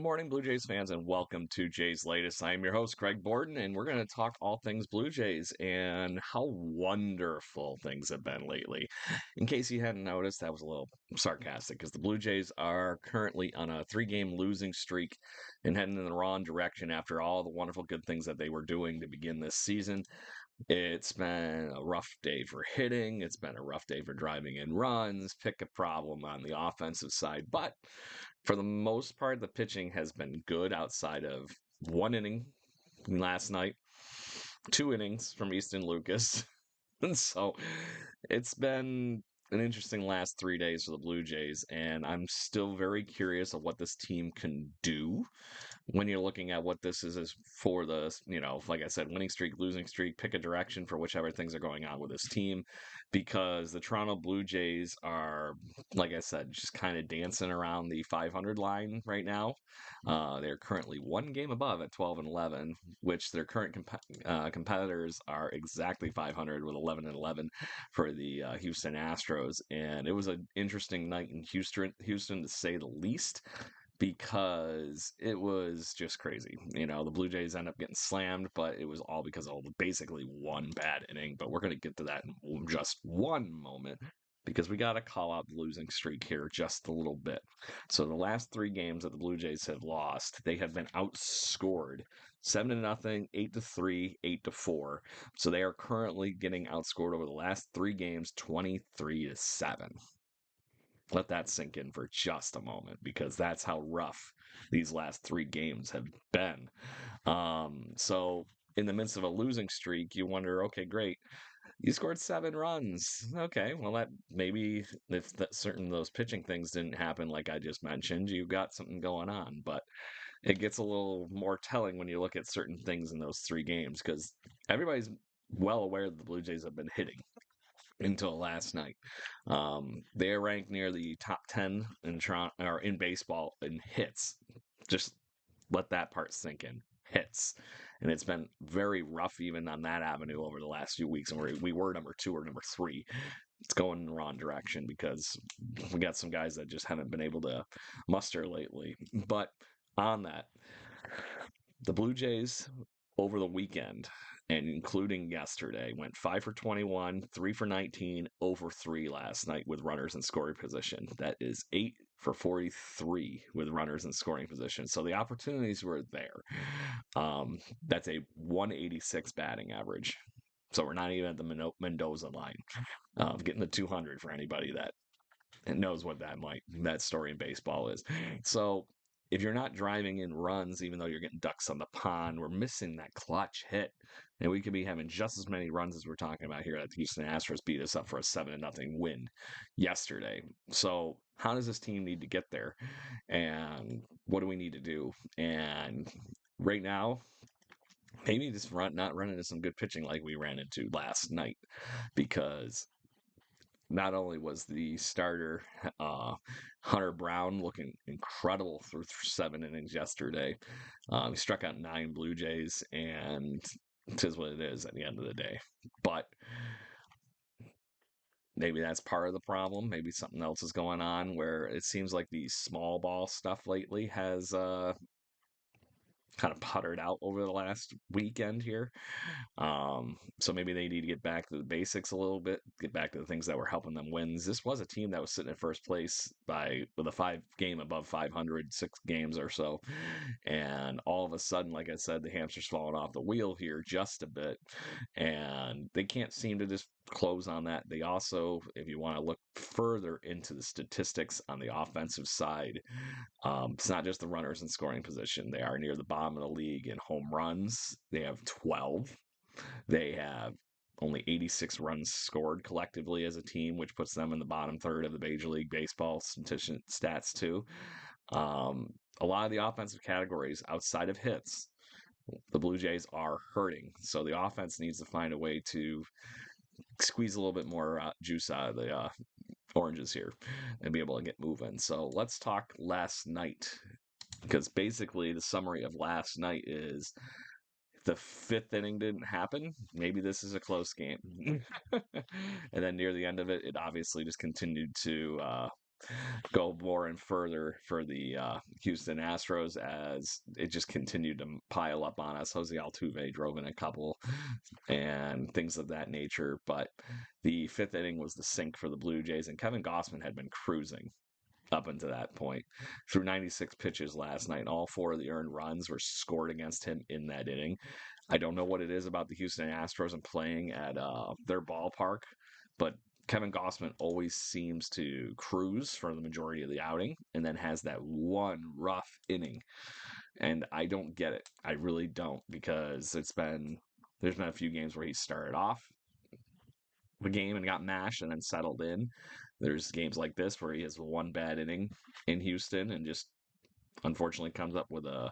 morning, Blue Jays fans, and welcome to Jays Latest. I am your host, Greg Borden, and we're going to talk all things Blue Jays and how wonderful things have been lately. In case you hadn't noticed, that was a little sarcastic because the Blue Jays are currently on a three-game losing streak and heading in the wrong direction after all the wonderful good things that they were doing to begin this season. It's been a rough day for hitting. It's been a rough day for driving in runs. Pick a problem on the offensive side. But for the most part, the pitching has been good outside of one inning last night, two innings from Easton Lucas. And so it's been an interesting last 3 days for the Blue Jays, and I'm still very curious of what this team can do when you're looking at what this is for the, like I said, winning streak, losing streak, pick a direction for whichever things are going on with this team, because the Toronto Blue Jays are, like I said, just kind of dancing around the 500 line right now. They're currently one game above at 12-11, which their current competitors are exactly 500 with 11-11 for the Houston Astros. And it was an interesting night in Houston to say the least, because it was just crazy. The Blue Jays end up getting slammed, but it was all because of basically one bad inning. But we're going to get to that in just one moment because we got to call out the losing streak here just a little bit. So the last three games that the Blue Jays have lost, they have been outscored 7-0, 8-3, 8-4. So they are currently getting outscored over the last three games 23-7. Let that sink in for just a moment because that's how rough these last three games have been. So in the midst of a losing streak, you wonder, okay, great. You scored 7 runs. Okay, well, that maybe if that certain those pitching things didn't happen, like I just mentioned, you got something going on. But it gets a little more telling when you look at certain things in those three games because everybody's well aware that the Blue Jays have been hitting until last night. They are ranked near the top 10 in Toronto or in baseball in hits. Just let that part sink in. Hits. And it's been very rough even on that avenue over the last few weeks. And we were number 2 or number 3. It's going in the wrong direction because we got some guys that just haven't been able to muster lately. But on that, the Blue Jays over the weekend and including yesterday went 5 for 21, 3 for 19, over 3 last night with runners in scoring position. That is 8 for 43 with runners in scoring position. So the opportunities were there. That's a 186 batting average. So we're not even at the Mendoza line. Getting the 200 for anybody that knows what that story in baseball is. So if you're not driving in runs, even though you're getting ducks on the pond, we're missing that clutch hit. And we could be having just as many runs as we're talking about here that the Houston Astros beat us up for a 7-0 win yesterday. So how does this team need to get there? And what do we need to do? And right now, maybe just not run into some good pitching like we ran into last night, because not only was the starter Hunter Brown looking incredible through 7 innings yesterday, he struck out 9 Blue Jays, and it is what it is at the end of the day. But maybe that's part of the problem. Maybe something else is going on where it seems like the small ball stuff lately has kind of puttered out over the last weekend here. So maybe they need to get back to the basics a little bit, get back to the things that were helping them wins. This was a team that was sitting in first place with a 5-game above 500, 6 games or so. And all of a sudden, like I said, the hamster's falling off the wheel here just a bit. And they can't seem to just close on that. They also, if you want to look further into the statistics on the offensive side, it's not just the runners in scoring position. They are near the bottom of the league in home runs. They have 12. They have only 86 runs scored collectively as a team, which puts them in the bottom third of the Major League Baseball stats too. A lot of the offensive categories outside of hits, the Blue Jays are hurting. So the offense needs to find a way to squeeze a little bit more juice out of the oranges here and be able to get moving. So let's talk last night, because basically the summary of last night is the 5th inning didn't happen. Maybe this is a close game. And then near the end of it, it obviously just continued to go more and further for the Houston Astros as it just continued to pile up on us. Jose Altuve drove in a couple and things of that nature. But the fifth inning was the sink for the Blue Jays, and Kevin Gossman had been cruising up until that point. Through 96 pitches last night, all four of the earned runs were scored against him in that inning. I don't know what it is about the Houston Astros and playing at their ballpark, but Kevin Gossman always seems to cruise for the majority of the outing and then has that one rough inning. And I don't get it. I really don't, because there's been a few games where he started off the game and got mashed and then settled in. There's games like this where he has one bad inning in Houston and just unfortunately comes up with the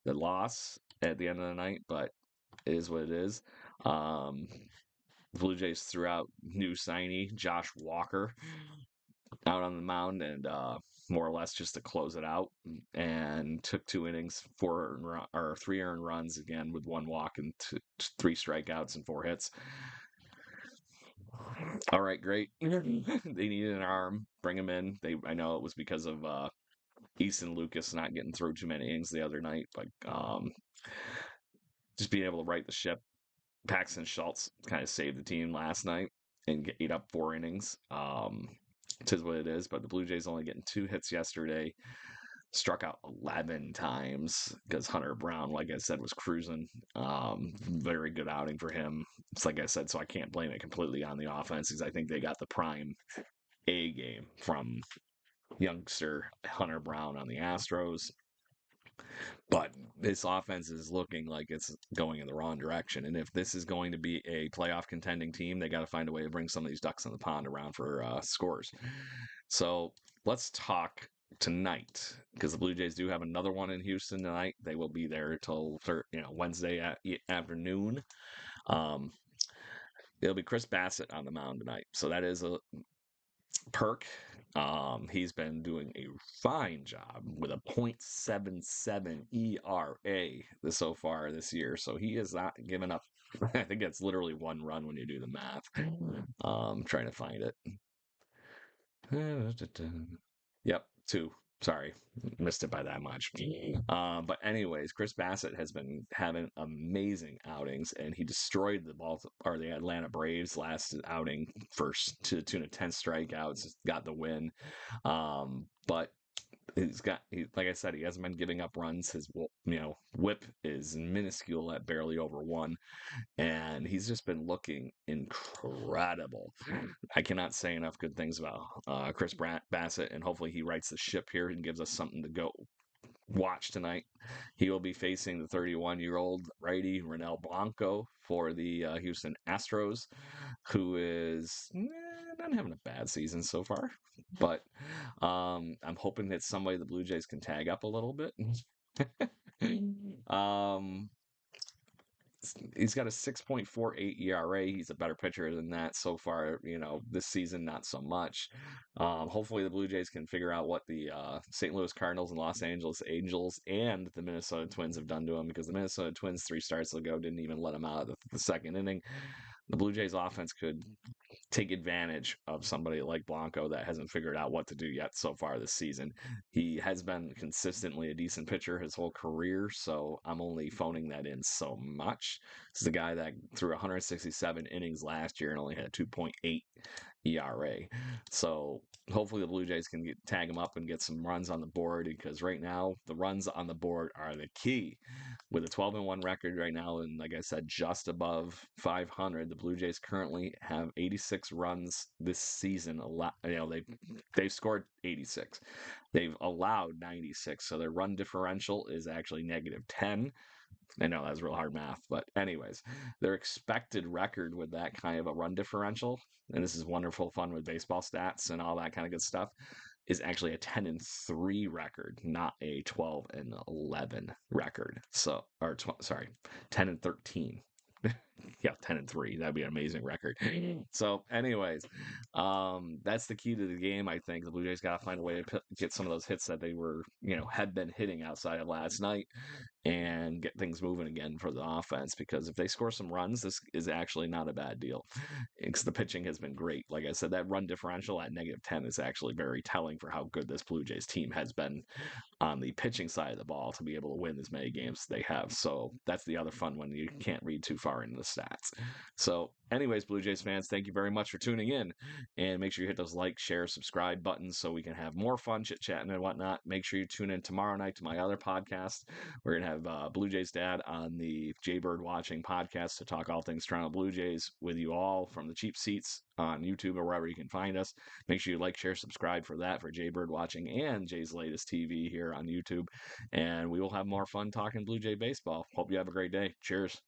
loss at the end of the night, but it is what it is. Blue Jays threw out new signee Josh Walker out on the mound and more or less just to close it out, and took 2 innings, three earned runs again with one walk and three strikeouts and 4 hits. All right, great. They needed an arm, bring him in. I know it was because of Easton Lucas not getting through too many innings the other night, but just being able to right the ship. Paxton Schultz kind of saved the team last night and ate up 4 innings. It is what it is, but the Blue Jays only getting 2 hits yesterday. Struck out 11 times because Hunter Brown, like I said, was cruising. Very good outing for him. It's like I said, so I can't blame it completely on the offense because I think they got the prime A game from youngster Hunter Brown on the Astros. But this offense is looking like it's going in the wrong direction. And if this is going to be a playoff contending team, they got to find a way to bring some of these ducks in the pond around for scores. So let's talk tonight, because the Blue Jays do have another one in Houston tonight. They will be there till Wednesday afternoon. It'll be Chris Bassitt on the mound tonight, so that is a perk. He's been doing a fine job with a .77 ERA so far this year, so he is not giving up. I think it's literally 1 run when you do the math. Trying to find it. Yep, 2. Sorry, missed it by that much. But anyways, Chris Bassitt has been having amazing outings, and he destroyed the Atlanta Braves last outing to the tune of 10 strikeouts, got the win. But like I said, he hasn't been giving up runs. His whip is minuscule at barely over 1, and he's just been looking incredible. I cannot say enough good things about Chris Bassitt, and hopefully he rights the ship here and gives us something to go watch tonight. He will be facing the 31-year-old righty Ronel Blanco for the Houston Astros, who is not having a bad season so far. But I'm hoping that somebody the Blue Jays can tag up a little bit. He's got a 6.48 ERA. He's a better pitcher than that so far. This season, not so much. Hopefully, the Blue Jays can figure out what the St. Louis Cardinals and Los Angeles Angels and the Minnesota Twins have done to him, because the Minnesota Twins 3 starts ago didn't even let him out of the second inning. The Blue Jays offense could take advantage of somebody like Blanco that hasn't figured out what to do yet so far this season. He has been consistently a decent pitcher his whole career, so I'm only phoning that in so much. This is a guy that threw 167 innings last year and only had a 2.8 ERA. So hopefully the Blue Jays can tag him up and get some runs on the board, because right now the runs on the board are the key. With a 12-1 record right now, and like I said, just above 500, the Blue Jays currently have 86 runs this season. They've scored 86. They've allowed 96, so their run differential is actually -10. I know that's real hard math, but anyways, their expected record with that kind of a run differential, and this is wonderful fun with baseball stats and all that kind of good stuff, is actually a 10-3 record, not a 12-11 record. 10-13. Yeah, 10-3. That'd be an amazing record. So, anyways, that's the key to the game. I think the Blue Jays got to find a way to get some of those hits that they had been hitting outside of last night. and get things moving again for the offense. Because if they score some runs, this is actually not a bad deal. Because the pitching has been great. Like I said, that run differential at -10 is actually very telling for how good this Blue Jays team has been on the pitching side of the ball to be able to win as many games as they have. So that's the other fun one. You can't read too far into the stats. So, anyways, Blue Jays fans, thank you very much for tuning in. And make sure you hit those like, share, subscribe buttons so we can have more fun chit chatting and whatnot. Make sure you tune in tomorrow night to my other podcast. We're going to have Blue Jays Dad on the Jaybird Watching podcast to talk all things Toronto Blue Jays with you all from the cheap seats on YouTube or wherever you can find us. Make sure you like, share, subscribe for that for Jaybird Watching and Jay's Latest TV here on YouTube. And we will have more fun talking Blue Jay baseball. Hope you have a great day. Cheers.